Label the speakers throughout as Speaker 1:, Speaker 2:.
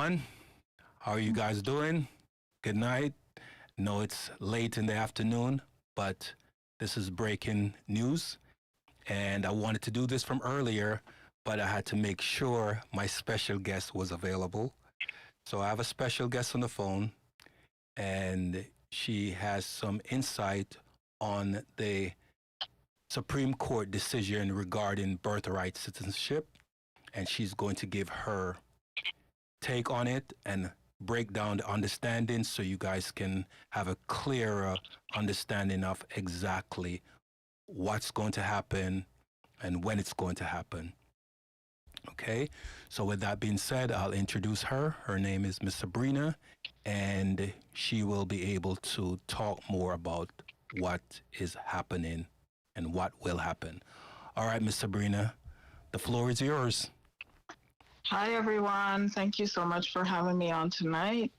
Speaker 1: everyone. How are you guys doing? Good night. No, it's late in the afternoon, but this is breaking news. And I wanted to do this from earlier, but I had to make sure my special guest was available. So I have a special guest on the phone, and she has some insight on the Supreme Court decision regarding birthright citizenship. And she's going to give her take on it and break down the understanding so you guys can have a clearer understanding of exactly what's going to happen and when it's going to happen. Okay, so with that being said, I'll introduce her. Her name is Miss Sabrina, and she will be able to talk more about what is happening and what will happen. All right, Miss Sabrina, the floor is yours.
Speaker 2: Hi, everyone. Thank you so much for having me on tonight.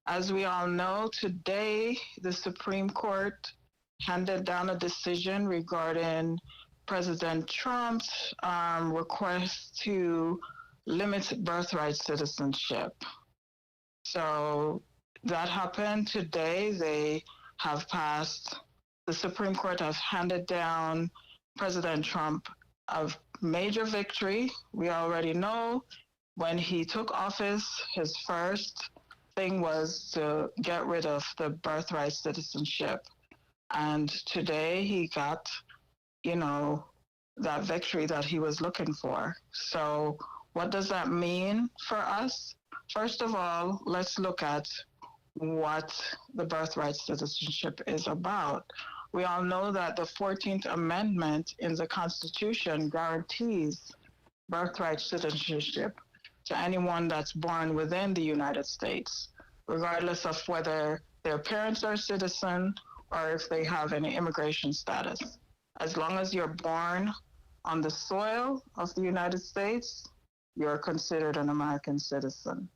Speaker 2: As we all know, today the Supreme Court handed down a decision regarding President Trump's request to limit birthright citizenship. So that happened today. The Supreme Court has handed down President Trump a major victory. We already know when he took office, his first thing was to get rid of the birthright citizenship. And today he got, that victory that he was looking for. So what does that mean for us? First of all, let's look at what the birthright citizenship is about. We all know that the 14th Amendment in the Constitution guarantees birthright citizenship to anyone that's born within the United States, regardless of whether their parents are citizen or if they have any immigration status. As long as you're born on the soil of the United States, you're considered an American citizen.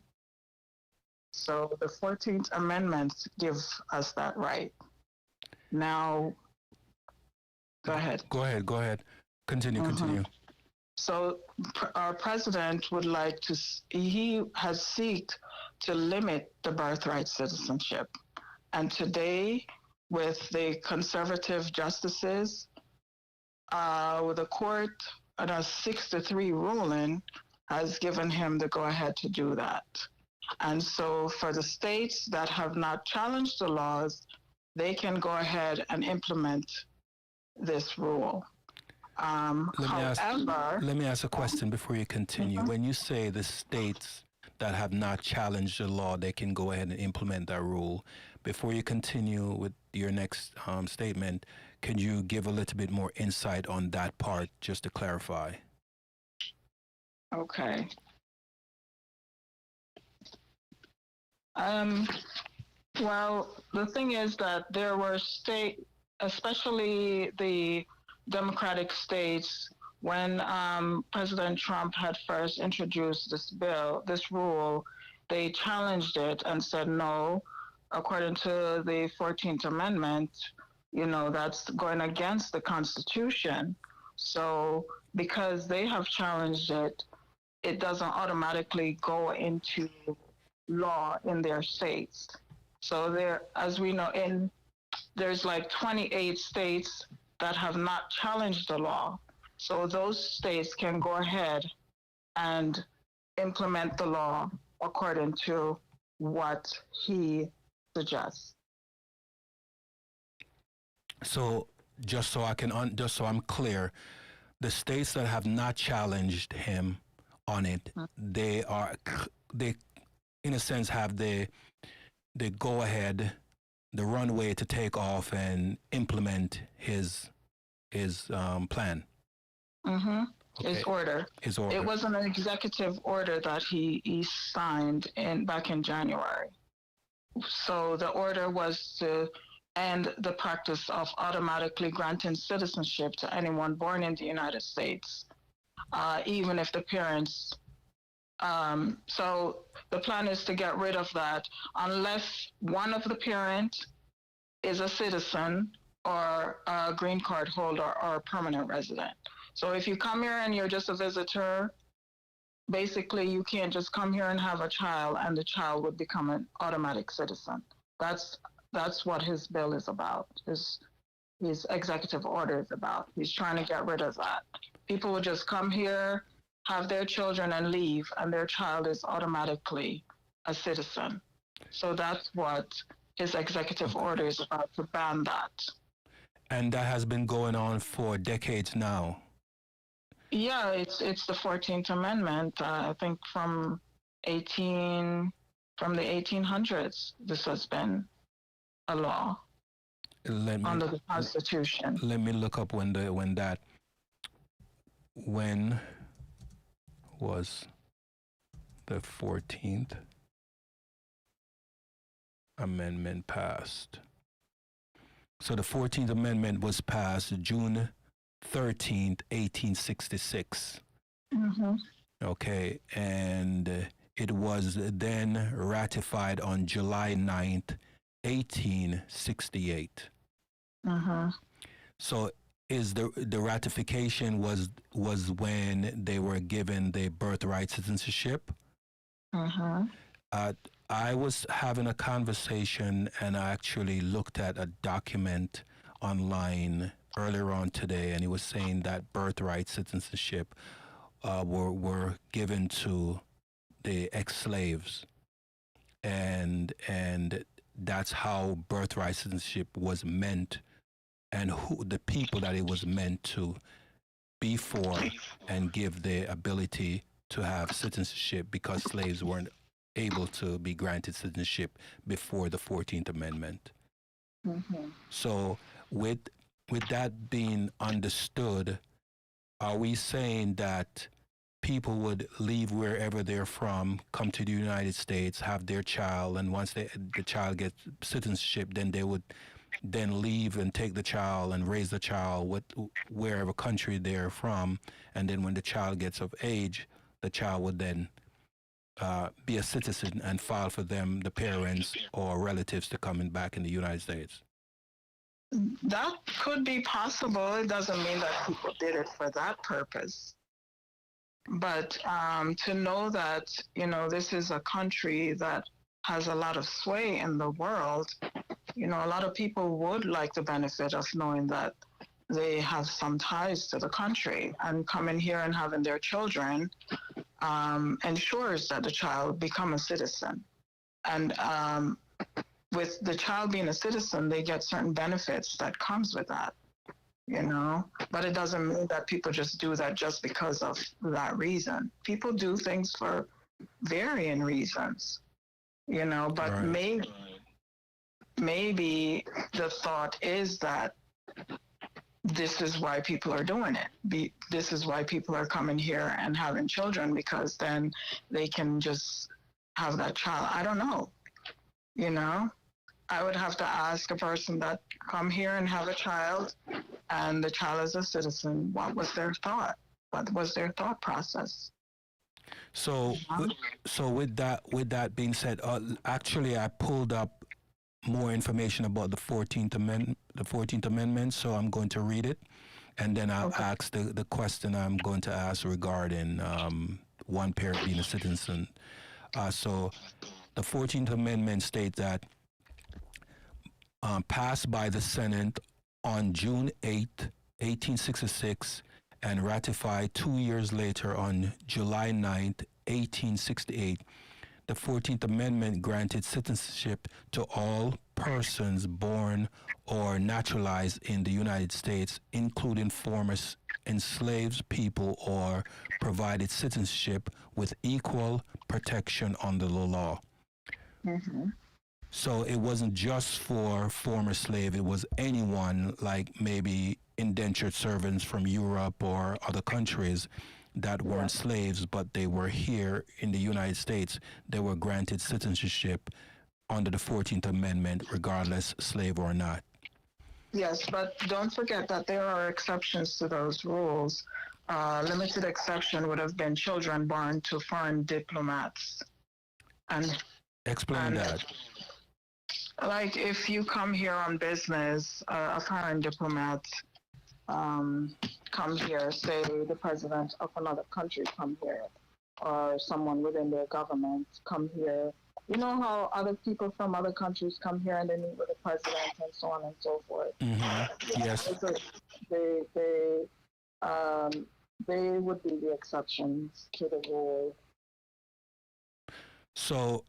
Speaker 2: So the 14th Amendment gives us that right. Now, go ahead.
Speaker 1: Go ahead. Continue.
Speaker 2: So our president would like to, he has sought to limit the birthright citizenship. And today, with the conservative justices, with the court, a 6-3 ruling has given him the go-ahead to do that. And so for the states that have not challenged the laws, they can go ahead and implement this rule.
Speaker 1: Let me ask a question before you continue. When you say the states that have not challenged the law, they can go ahead and implement that rule. Before you continue with your next statement, can you give a little bit more insight on that part, just to clarify?
Speaker 2: Okay. Well, the thing is that there were states, especially the Democratic states, when President Trump had first introduced this rule, they challenged it and said, no, according to the 14th Amendment, that's going against the Constitution. So because they have challenged it, it doesn't automatically go into law in their states. So there, as we know, there's like 28 states that have not challenged the law. So those states can go ahead and implement the law according to what he suggests.
Speaker 1: So just so I'm clear, the states that have not challenged him on it, they in a sense have the go ahead, the runway to take off and implement his plan.
Speaker 2: Mm-hmm.
Speaker 1: Okay.
Speaker 2: His order. It wasn't an executive order that he signed back in January. So the order was to end the practice of automatically granting citizenship to anyone born in the United States, even if the parents. So the plan is to get rid of that unless one of the parents is a citizen or a green card holder or a permanent resident. So if you come here and you're just a visitor, basically you can't just come here and have a child and the child would become an automatic citizen. That's that's what his bill is about. His executive order is about. He's trying to get rid of that. People would just come here, have their children and leave, and their child is automatically a citizen. So that's what his executive
Speaker 1: Okay.
Speaker 2: order is about, to ban that.
Speaker 1: And that has been going on for decades now.
Speaker 2: Yeah, it's the 14th Amendment. I think 18 from the 1800s. This has been a law
Speaker 1: Let me
Speaker 2: under the Constitution.
Speaker 1: let me look up when was the 14th Amendment passed. So the 14th Amendment was passed June 13th, 1866.
Speaker 2: Mm-hmm.
Speaker 1: Okay, and it was then ratified on July 9th, 1868.
Speaker 2: Mm-hmm.
Speaker 1: So is the ratification was when they were given the birthright citizenship?
Speaker 2: Mm-hmm.
Speaker 1: Uh, I was having a conversation and I actually looked at a document online earlier on today, and it was saying that birthright citizenship were given to the ex-slaves, and that's how birthright citizenship was meant, and who the people that it was meant to be for, and give the ability to have citizenship because slaves weren't able to be granted citizenship before the 14th Amendment.
Speaker 2: Mm-hmm.
Speaker 1: So with with that being understood, are we saying that people would leave wherever they're from, come to the United States, have their child, and once the child gets citizenship, then they would then leave and take the child and raise the child with wherever country they're from, and then when the child gets of age, the child would then be a citizen and file for them, the parents or relatives, to come in back in the United States.
Speaker 2: That could be possible. It doesn't mean that people did it for that purpose. But to know that, this is a country that has a lot of sway in the world, a lot of people would like the benefit of knowing that they have some ties to the country, and coming here and having their children ensures that the child become a citizen. And with the child being a citizen, they get certain benefits that comes with that, but it doesn't mean that people just do that just because of that reason. People do things for varying reasons, but
Speaker 1: Right.
Speaker 2: maybe the thought is that this is why people are doing it. This is why people are coming here and having children, because then they can just have that child. I don't know, I would have to ask a person that come here and have a child, and the child is a citizen. What was their thought? What was their thought process?
Speaker 1: So, so with that being said, actually, I pulled up more information about the 14th Amendment. So I'm going to read it, and then I'll
Speaker 2: Okay.
Speaker 1: ask the question I'm going to ask regarding one parent being a citizen. So the 14th Amendment states that passed by the Senate on June 8th, 1866, and ratified 2 years later on July 9th, 1868. The 14th Amendment granted citizenship to all persons born or naturalized in the United States, including former enslaved people, or provided citizenship with equal protection under the law.
Speaker 2: Mm-hmm.
Speaker 1: So it wasn't just for former slave, it was anyone, like maybe indentured servants from Europe or other countries that weren't
Speaker 2: Yes.
Speaker 1: slaves, but they were here in the United States. They were granted citizenship under the 14th Amendment, regardless slave or not.
Speaker 2: Yes, but don't forget that there are exceptions to those rules. Limited exception would have been children born to foreign diplomats, and
Speaker 1: Explain
Speaker 2: and
Speaker 1: that.
Speaker 2: like if you come here on business, a foreign diplomat um, come here, say the president of another country come here. or someone within their government come here. You know how other people from other countries come here and they meet with the president and so on and so forth.
Speaker 1: Yes.
Speaker 2: So they they um, they would be the exceptions to the rule.
Speaker 1: So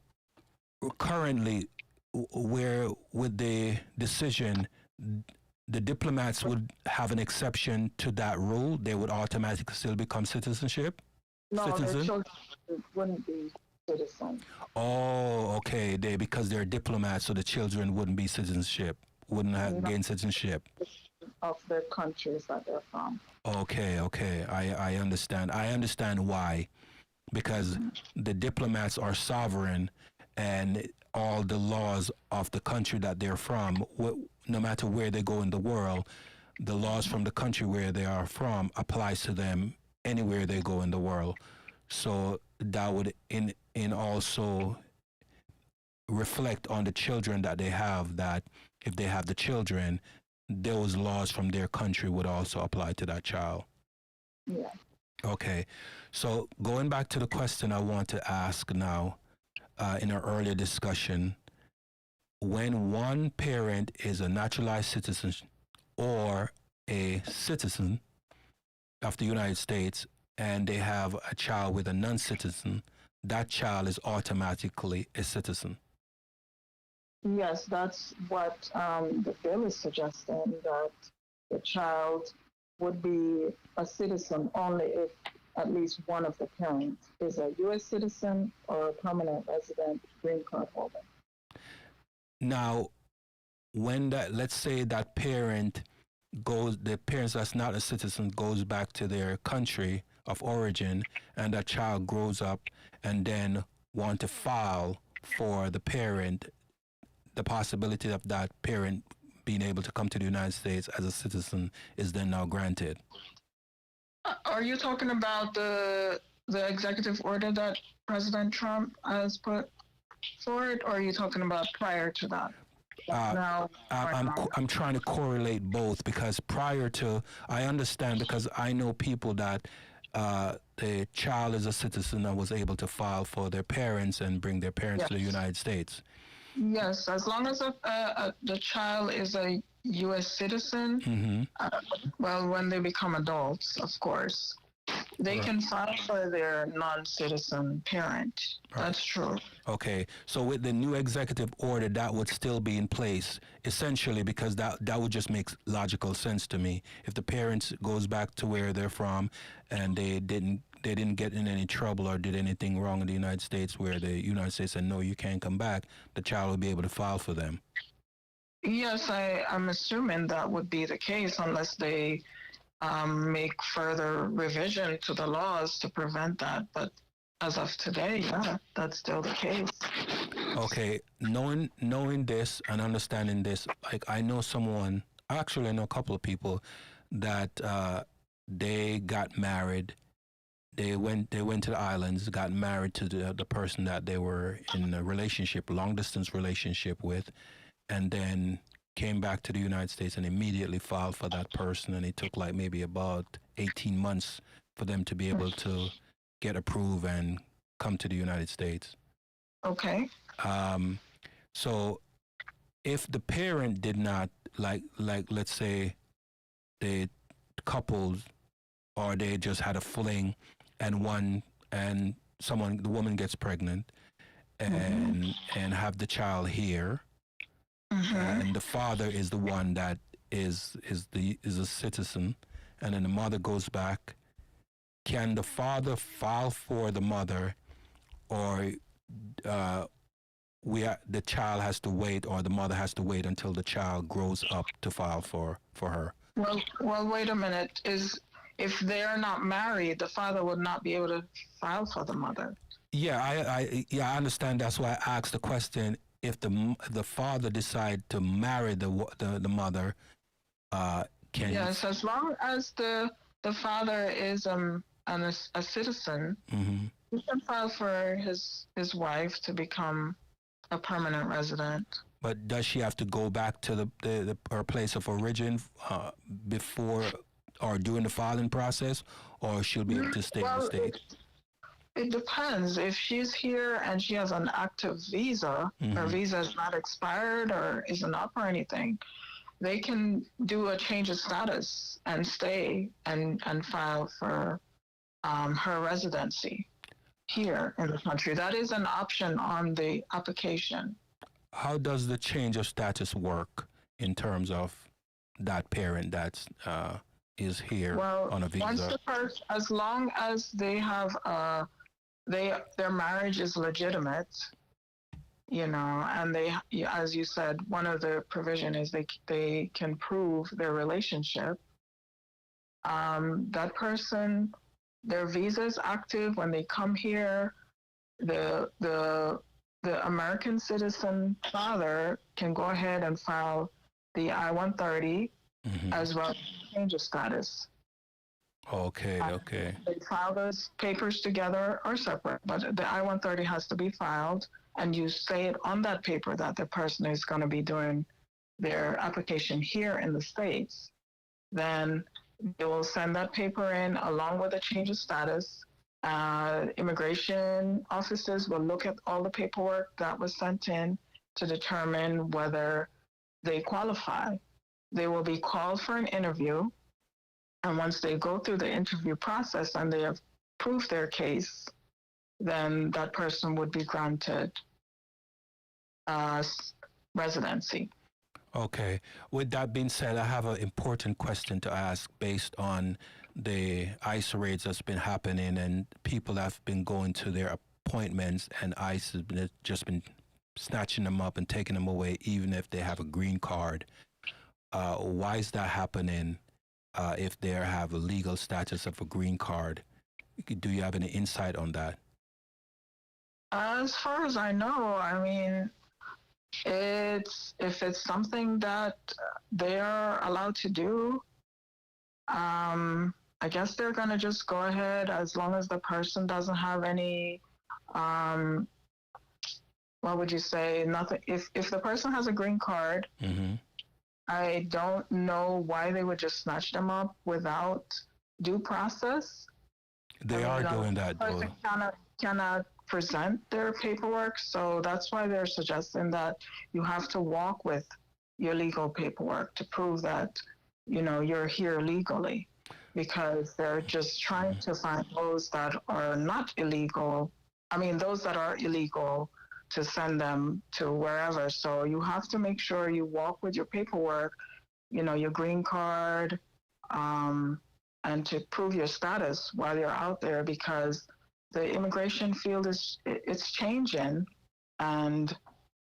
Speaker 1: currently, where with the decision, the diplomats would have an exception to that rule. They would automatically still become
Speaker 2: No, their
Speaker 1: citizen.
Speaker 2: children wouldn't be citizens.
Speaker 1: Oh, okay. Because they're diplomats, so the children wouldn't be citizenship, wouldn't have gain citizenship
Speaker 2: Of the countries that they're from.
Speaker 1: Okay, okay. I understand. I understand why. Because the diplomats are sovereign and all the laws of the country that they're from, no matter where they go in the world, the laws from the country where they are from applies to them anywhere they go in the world. So that would in also reflect on the children that they have, that if they have the children, those laws from their country would also apply to that child.
Speaker 2: Yeah.
Speaker 1: Okay. So going back to the question I want to ask now, in our earlier discussion, when one parent is a naturalized citizen or a citizen of the United States and they have a child with a non-citizen, that child is automatically a citizen.
Speaker 2: Yes, that's what the bill is suggesting, that the child would be a citizen only if at least one of the parents is a U.S. citizen or a permanent resident green card holder.
Speaker 1: Now, when that, let's say that the parents that's not a citizen goes back to their country of origin, and that child grows up and then want to file for the parent, the possibility of that parent being able to come to the United States as a citizen is then now granted.
Speaker 2: Are you talking about the executive order that President Trump has put forward, or are you talking about prior to that?
Speaker 1: I'm trying to correlate both, because prior to, I understand, because I know people that the child is a citizen and was able to file for their parents and bring their parents to the United States.
Speaker 2: Yes, as long as the child is a U.S. citizen, well, when they become adults, of course, they can file for their non-citizen parent. That's true.
Speaker 1: Okay, so with the new executive order, that would still be in place, essentially, because that would just make logical sense to me. If the parents goes back to where they're from and they didn't get in any trouble or did anything wrong in the United States, where the United States said, no, you can't come back, the child will be able to file for them.
Speaker 2: Yes, I'm assuming that would be the case unless they make further revision to the laws to prevent that. But as of today, yeah, that's still the case.
Speaker 1: Okay, knowing this and understanding this, like I know I know a couple of people that they got married. They went to the islands, got married to the person that they were in a relationship, long distance relationship with, and then came back to the United States and immediately filed for that person. And it took like maybe about 18 months for them to be able to get approved and come to the United States.
Speaker 2: Okay.
Speaker 1: So if the parent did not, like let's say they coupled or they just had a fling and the woman gets pregnant and have the child here, and the father is the one that is a citizen, and then the mother goes back, can the father file for the mother, or the child has to wait, or the mother has to wait until the child grows up to file for her?
Speaker 2: Well, wait a minute. If they are not married, the father would not be able to file for the mother.
Speaker 1: Yeah, I understand. That's why I asked the question. If the father decide to marry the mother, can
Speaker 2: yes, as long as the father is a citizen, he can file for his wife to become a permanent resident.
Speaker 1: But does she have to go back to her place of origin before or during the filing process, or she'll be able to stay in the state?
Speaker 2: It depends. If she's here and she has an active visa, her
Speaker 1: Mm-hmm.
Speaker 2: visa is not expired or isn't up or anything, they can do a change of status and stay and file for her residency here in the country. That is an option on the application.
Speaker 1: How does the change of status work in terms of that parent that is here
Speaker 2: Well,
Speaker 1: on a
Speaker 2: once
Speaker 1: visa?
Speaker 2: the person, as long as they have their marriage is legitimate, and they, as you said, one of the provision is they can prove their relationship. That person, their visa is active when they come here. The American citizen father can go ahead and file the I-130
Speaker 1: Mm-hmm.
Speaker 2: as well as change of status.
Speaker 1: Okay, okay.
Speaker 2: They file those papers together or separate, but the I-130 has to be filed, and you say it on that paper that the person is going to be doing their application here in the States. Then they will send that paper in along with a change of status. Immigration offices will look at all the paperwork that was sent in to determine whether they qualify. They will be called for an interview. And once they go through the interview process and they have proved their case, then that person would be granted uh, residency.
Speaker 1: Okay. With that being said, I have an important question to ask based on the ICE raids that's been happening and people have been going to their appointments and ICE has just been snatching them up and taking them away even if they have a green card. Why is that happening if they have a legal status of a green card? Do you have any insight on that?
Speaker 2: As far as I know, I mean, it's if it's something that they're allowed to do, I guess they're gonna just go ahead as long as the person doesn't have any, um, what would you say? Nothing. If the person has a green card,
Speaker 1: Mm-hmm.
Speaker 2: I don't know why they would just snatch them up without due process. I
Speaker 1: They
Speaker 2: mean,
Speaker 1: are doing
Speaker 2: the
Speaker 1: that though.
Speaker 2: person cannot present their paperwork, so that's why they're suggesting that you have to walk with your legal paperwork to prove that you're here legally, because they're just trying to find those that are not illegal. I mean, those that are illegal to send them to wherever. So you have to make sure you walk with your paperwork, your green card, um, and to prove your status while you're out there, because the immigration field it's changing, and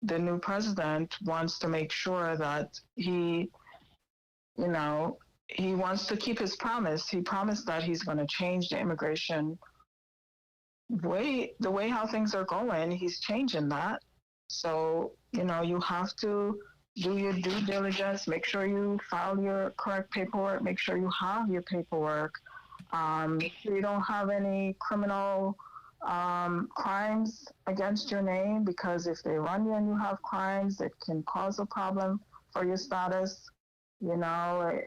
Speaker 2: the new president wants to make sure that you know, he wants to keep his promise. He promised that he's going to change the immigration the way how things are going. He's changing that. So, you have to do your due diligence, make sure you file your correct paperwork, make sure you have your paperwork, make sure you don't have any criminal crimes against your name, because if they run you and you have crimes, it can cause a problem for your status. You know,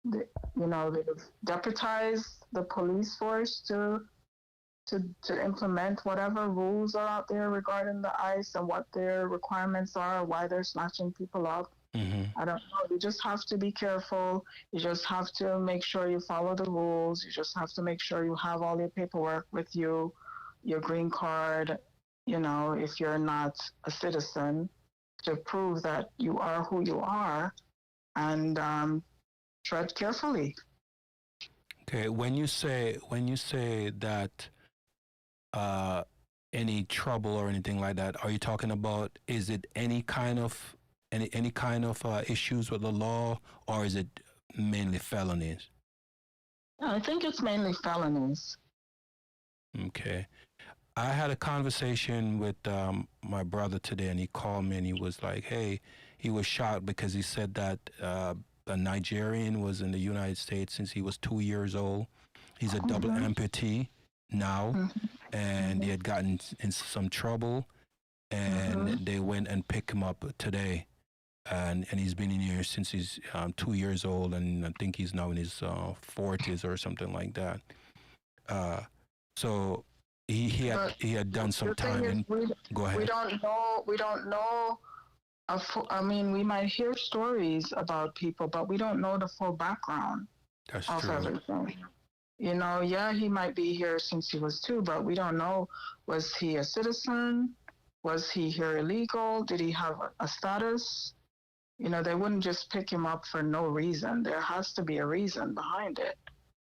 Speaker 2: they've deputized the police force to implement whatever rules are out there regarding the ICE and what their requirements are, why they're snatching people up.
Speaker 1: Mm-hmm.
Speaker 2: I don't know. You just have to be careful. You just have to make sure you follow the rules. You just have to make sure you have all your paperwork with you, your green card, if you're not a citizen, to prove that you are who you are, and tread carefully.
Speaker 1: Okay, when you say that uh, any trouble or anything like that, are you talking about is it any kind of issues with the law, or is it mainly felonies?
Speaker 2: I think it's mainly felonies.
Speaker 1: Okay, I had a conversation with my brother today, and he called me and he was like, "Hey," he was shocked because he said that a Nigerian was in the United States since he was 2 years old. He's a double
Speaker 2: Mm-hmm.
Speaker 1: amputee now, and he
Speaker 2: Mm-hmm.
Speaker 1: had gotten in some trouble, and
Speaker 2: Mm-hmm.
Speaker 1: they went and picked him up today. And he's been in here since he's 2 years old, and I think he's now in his 40s or something like that. Uh, so
Speaker 2: But
Speaker 1: he had done some
Speaker 2: the thing
Speaker 1: time
Speaker 2: is,
Speaker 1: in. Go
Speaker 2: we
Speaker 1: ahead.
Speaker 2: don't know. We don't know. I mean, we might hear stories about people, but we don't know the full background
Speaker 1: That's
Speaker 2: of
Speaker 1: true.
Speaker 2: everything. You know, yeah, he might be here since he was 2, but we don't know. Was he a citizen? Was he here illegal? Did he have a status? You know, they wouldn't just pick him up for no reason. There has to be a reason behind it.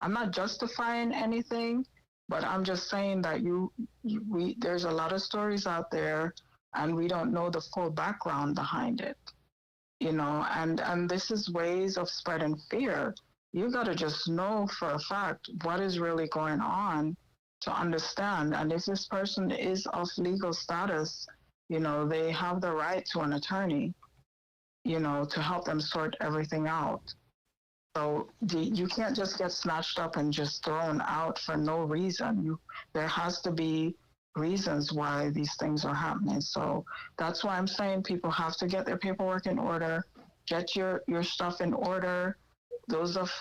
Speaker 2: I'm not justifying anything, but I'm just saying that there's a lot of stories out there, and we don't know the full background behind it. You know, and this is ways of spreading fear. You got to just know for a fact what is really going on to understand. And if this person is of legal status, you know, they have the right to an attorney, you know, to help them sort everything out. So you can't just get snatched up and just thrown out for no reason. There has to be reasons why these things are happening. So that's why I'm saying people have to get their paperwork in order, get your stuff in order. Those of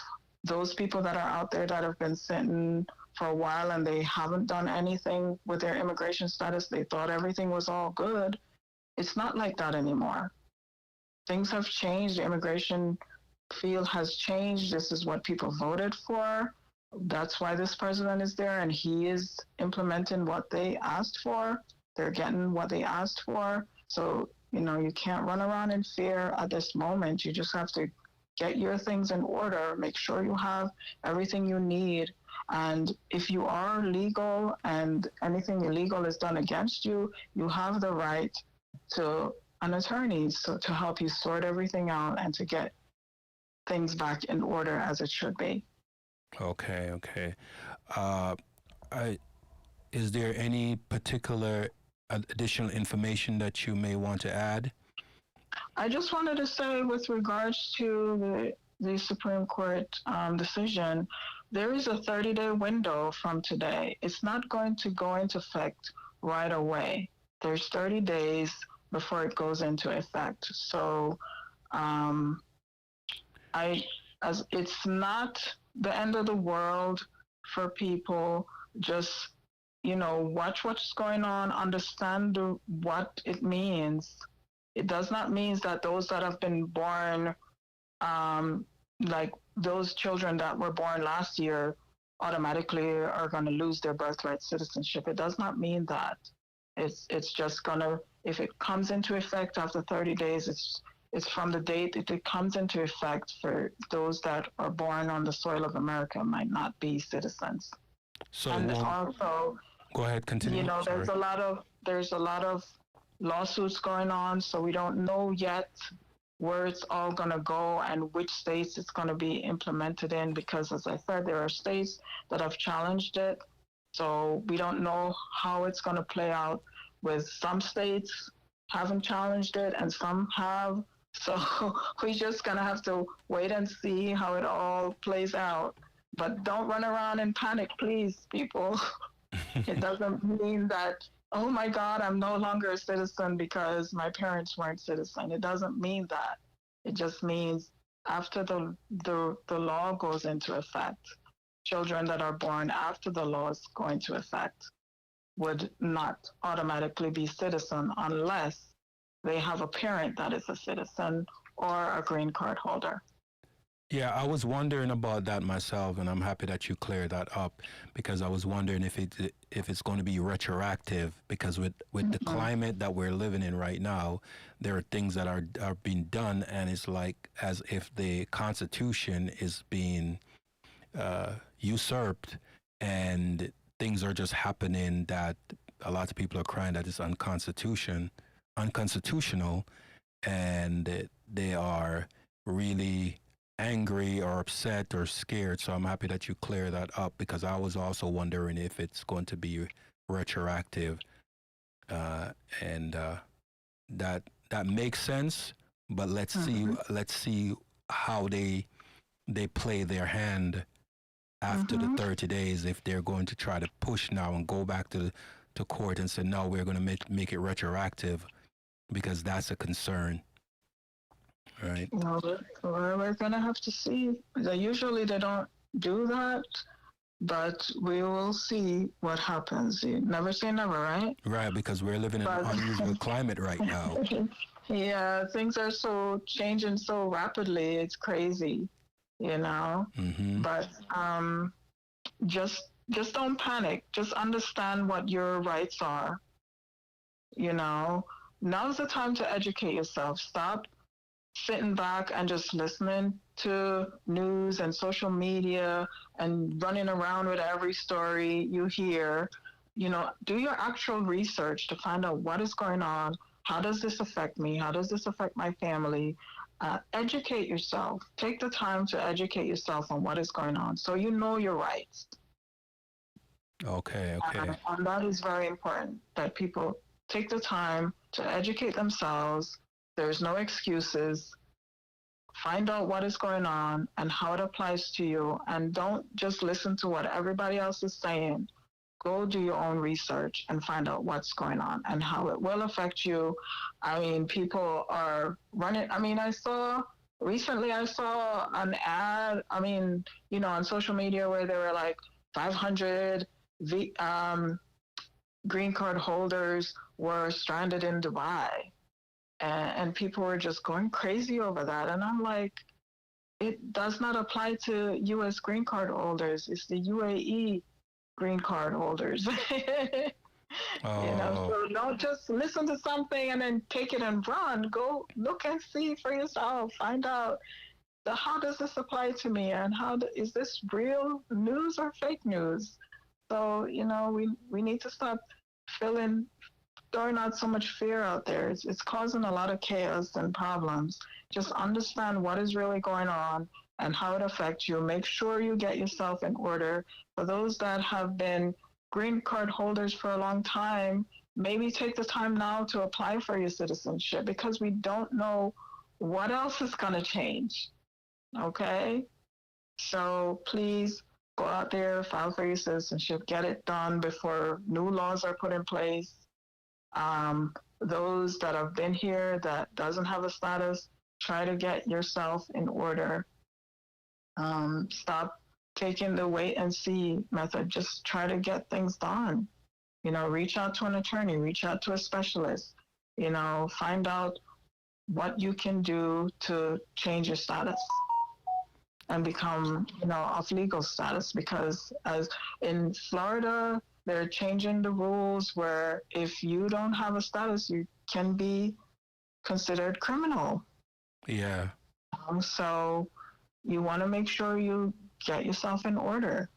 Speaker 2: those people that are out there that have been sitting for a while and they haven't done anything with their immigration status, they thought everything was all good. It's not like that anymore. Things have changed. The immigration field has changed. This is what people voted for. That's why this president is there, and he is implementing what they asked for. They're getting what they asked for. So, you know, you can't run around in fear at this moment. You just have to get your things in order, make sure you have everything you need. And if you are legal and anything illegal is done against you, you have the right to an attorney to help you sort everything out and to get things back in order as it should be.
Speaker 1: Okay, okay. Uh, I, is there any particular additional information that you may want to add?
Speaker 2: I just wanted to say, with regards to the Supreme Court decision, there is a 30-day window from today. It's not going to go into effect right away. There's 30 days before it goes into effect. So, um, as it's not the end of the world for people. Just, you know, watch what's going on, understand what it means. It does not mean that those that have been born, um, like those children that were born last year, automatically are going to lose their birthright citizenship. It does not mean that. It's just gonna, if it comes into effect after 30 days, it's from the date it comes into effect. For those that are born on the soil of America might not be citizens.
Speaker 1: So,
Speaker 2: And
Speaker 1: well,
Speaker 2: also,
Speaker 1: go ahead,
Speaker 2: you
Speaker 1: continue.
Speaker 2: know,
Speaker 1: Sorry.
Speaker 2: there's a lot of lawsuits going on, so we don't know yet where it's all going to go and which states it's going to be implemented in, because as I said, there are states that have challenged it. So we don't know how it's going to play out. With some states haven't challenged it and some have. So we're just going to have to wait and see how it all plays out. But don't run around and panic, please, people. It doesn't mean that, oh my God, I'm no longer a citizen because my parents weren't citizen. It doesn't mean that. It just means after the law goes into effect, children that are born after the laws go into effect would not automatically be citizen unless they have a parent that is a citizen or a green card holder.
Speaker 1: Yeah, I was wondering about that myself, and I'm happy that you cleared that up because I was wondering if it's going to be retroactive. Because with the climate that we're living in right now, there are things that are being done, and it's like as if the Constitution is being usurped, and things are just happening that a lot of people are crying that it's unconstitutional, and they are really angry or upset or scared. So I'm happy that you clear that up because I was also wondering if it's going to be retroactive, uh, and that makes sense. But let's see how they play their hand after the 30 days, if they're going to try to push now and go back to court and say, no, we're going to make it retroactive, because that's a concern, right?
Speaker 2: Well, we're going to have to see. Usually they don't do that. but we will see what happens. You never say never, right?
Speaker 1: Right, because we're living in an
Speaker 2: But
Speaker 1: unusual climate right now.
Speaker 2: yeah, things are so changing so rapidly. It's crazy, you know.
Speaker 1: Mm-hmm.
Speaker 2: But just don't panic. Just understand what your rights are. You know, now's the time to educate yourself. Stop sitting back and just listening to news and social media and running around with every story you hear. You know, do your actual research to find out what is going on. How does this affect me? How does this affect my family? Educate yourself. Take the time to educate yourself on what is going on so you know your rights.
Speaker 1: Okay, okay.
Speaker 2: And that is very important that people take the time to educate themselves. There's no excuses. Find out what is going on and how it applies to you. And don't just listen to what everybody else is saying. Go do your own research and find out what's going on and how it will affect you. I mean, people are running. I mean, I saw an ad, I mean, you know, on social media where they were like 500 green card holders were stranded in Dubai. And people were just going crazy over that. And I'm like, it does not apply to U.S. green card holders. It's the UAE green card holders.
Speaker 1: Oh,
Speaker 2: So don't just listen to something and then take it and run. Go look and see for yourself. Find out how does this apply to me, and is this real news or fake news? So we need to stop feeling throwing out so much fear out there. It's causing a lot of chaos and problems. Just understand what is really going on and how it affects you. Make sure you get yourself in order. For those that have been green card holders for a long time, maybe take the time now to apply for your citizenship because we don't know what else is going to change. Okay? So please go out there, file for your citizenship, get it done before new laws are put in place. Those that have been here that doesn't have a status, try to get yourself in order. Stop taking the wait and see method. Just try to get things done. Reach out to an attorney, reach out to a specialist, find out what you can do to change your status and become, of legal status. Because as in Florida, they're changing the rules where if you don't have a status, you can be considered criminal.
Speaker 1: yeah.
Speaker 2: So you want to make sure you get yourself in order.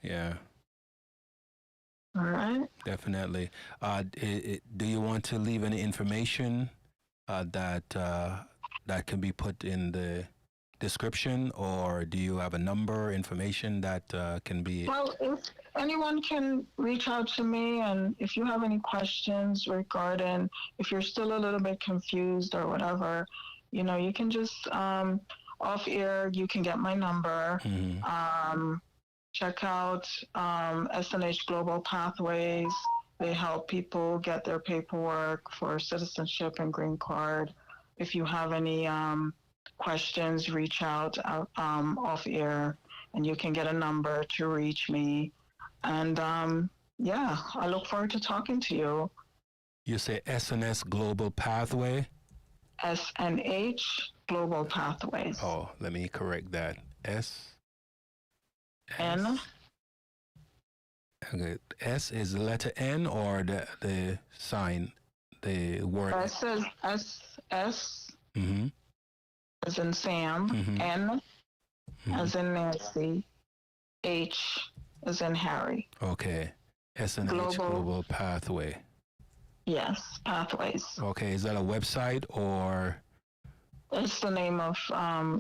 Speaker 1: Yeah.
Speaker 2: All right.
Speaker 1: Definitely. Do you want to leave any information that can be put in the description, or do you have a number information that can be?
Speaker 2: Well, if anyone can reach out to me, and if you have any questions regarding, if you're still a little bit confused or whatever, you can just off air. You can get my number.
Speaker 1: Mm-hmm.
Speaker 2: Check out SNH Global Pathways. They help people get their paperwork for citizenship and green card. If you have any questions, reach out off air, and you can get a number to reach me. And yeah, I look forward to talking to you.
Speaker 1: You say SNS Global Pathway?
Speaker 2: SNH Global Pathways.
Speaker 1: Oh, let me correct that.
Speaker 2: N.
Speaker 1: Okay. S is the letter N or the sign, the word?
Speaker 2: S is S.
Speaker 1: Mm-hmm.
Speaker 2: As in Sam.
Speaker 1: Mm-hmm.
Speaker 2: N as in Nancy. H as in Harry.
Speaker 1: Okay. SNH Global Pathway.
Speaker 2: Yes, Pathways.
Speaker 1: Okay. Is that a website or?
Speaker 2: It's the name of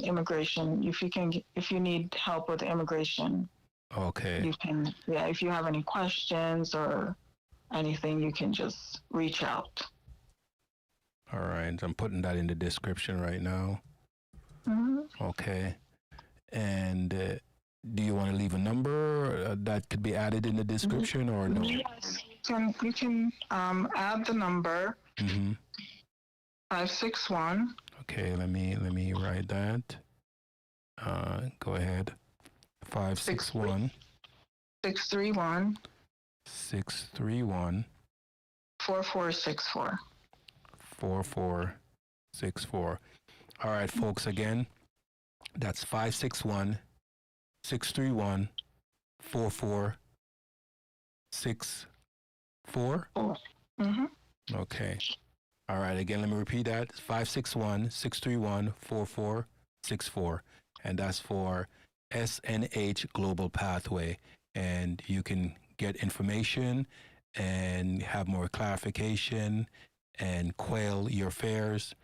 Speaker 2: immigration. If you need help with immigration,
Speaker 1: okay,
Speaker 2: you can. Yeah, if you have any questions or anything, you can just reach out.
Speaker 1: All right, I'm putting that in the description right now.
Speaker 2: Mm-hmm.
Speaker 1: Okay, and do you want to leave a number that could be added in the description or no?
Speaker 2: Yes, you can add the number 561.
Speaker 1: Okay, let me write that. Go ahead. 561.
Speaker 2: 631
Speaker 1: 631
Speaker 2: 4464.
Speaker 1: 4464. All right, folks, again, that's 561 631 4464.
Speaker 2: Mm-hmm.
Speaker 1: Okay. All right, again, let me repeat that. It's 561 631 4464. And that's for SNH Global Pathway. And you can get information and have more clarification and quail your fears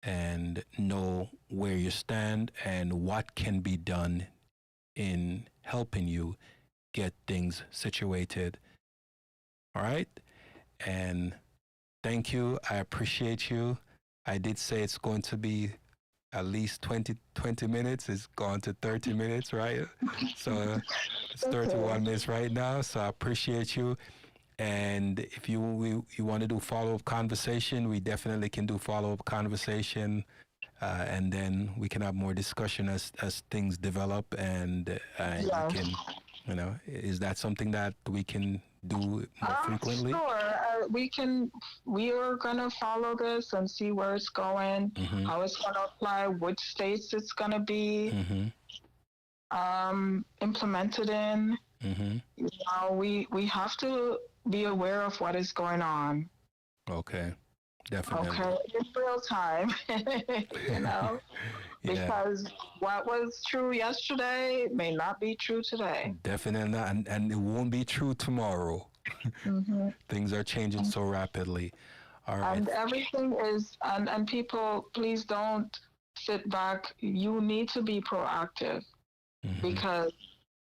Speaker 1: and know where you stand and what can be done in helping you get things situated. All right? And thank you. I appreciate you. I did say it's going to be at least 20 minutes. It's gone to 30 minutes, right? So it's 31 minutes right now. So I appreciate you. And if you want to do follow-up conversation, we definitely can do follow-up conversation. And then we can have more discussion as things develop. And you can, is that something that we can do more frequently?
Speaker 2: Sure. We are going to follow this and see where it's going, how it's going to apply, which states it's going to be implemented in. We have to be aware of what is going on.
Speaker 1: Okay. Definitely.
Speaker 2: Okay. In real time, because what was true yesterday may not be true today.
Speaker 1: Definitely not, and it won't be true tomorrow. Things are changing so rapidly. All right.
Speaker 2: And everything is, and people, please don't sit back. You need to be proactive because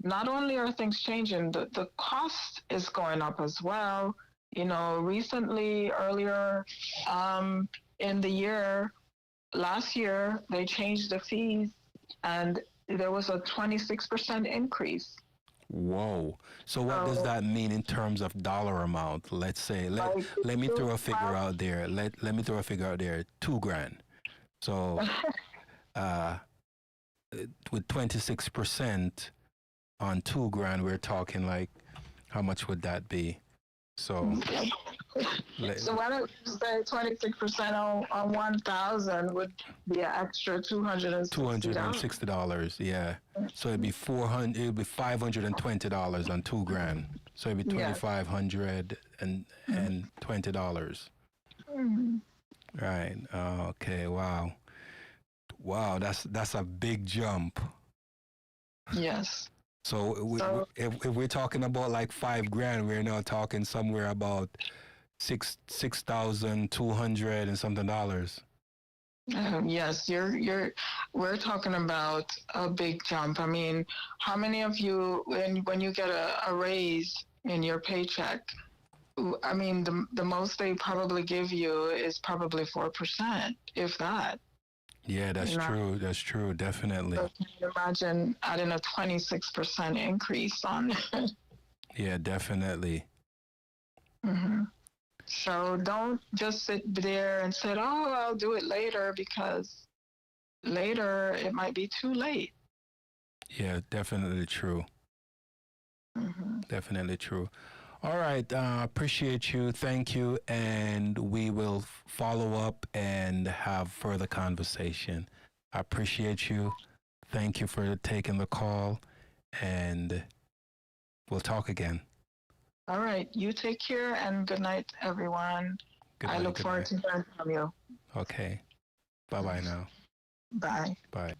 Speaker 2: not only are things changing, the cost is going up as well. Recently, earlier in the year, last year, they changed the fees and there was a 26% increase.
Speaker 1: Whoa. So what does that mean in terms of dollar amount? Let's say, let me throw a figure out there. Let me throw a figure out there. $2,000. So with 26% on $2,000, we're talking like, how much would that be? So
Speaker 2: why don't you say 26% on 1,000 would be an extra $260?
Speaker 1: Yeah. So it'd be $520 on $2,000. So it'd be $2,520. Right. Okay. Wow. That's a big jump.
Speaker 2: Yes.
Speaker 1: So if we're talking about like $5,000, we're now talking somewhere about $6,200 and something dollars.
Speaker 2: Yes, we're talking about a big jump. I mean, how many of you, when you get a raise in your paycheck, I mean, the most they probably give you is probably 4%, if that.
Speaker 1: Yeah, that's true. That's true. Definitely.
Speaker 2: So can you imagine adding a 26% increase on it?
Speaker 1: Yeah, definitely.
Speaker 2: So don't just sit there and say, oh, I'll do it later, because later it might be too late.
Speaker 1: Yeah, definitely true. Definitely true. All right. Appreciate you. Thank you. And we will follow up and have further conversation. I appreciate you. Thank you for taking the call. And we'll talk again.
Speaker 2: All right. You take care and good night, everyone. I look forward to hearing from you.
Speaker 1: Okay. Bye-bye now.
Speaker 2: Bye.
Speaker 1: Bye.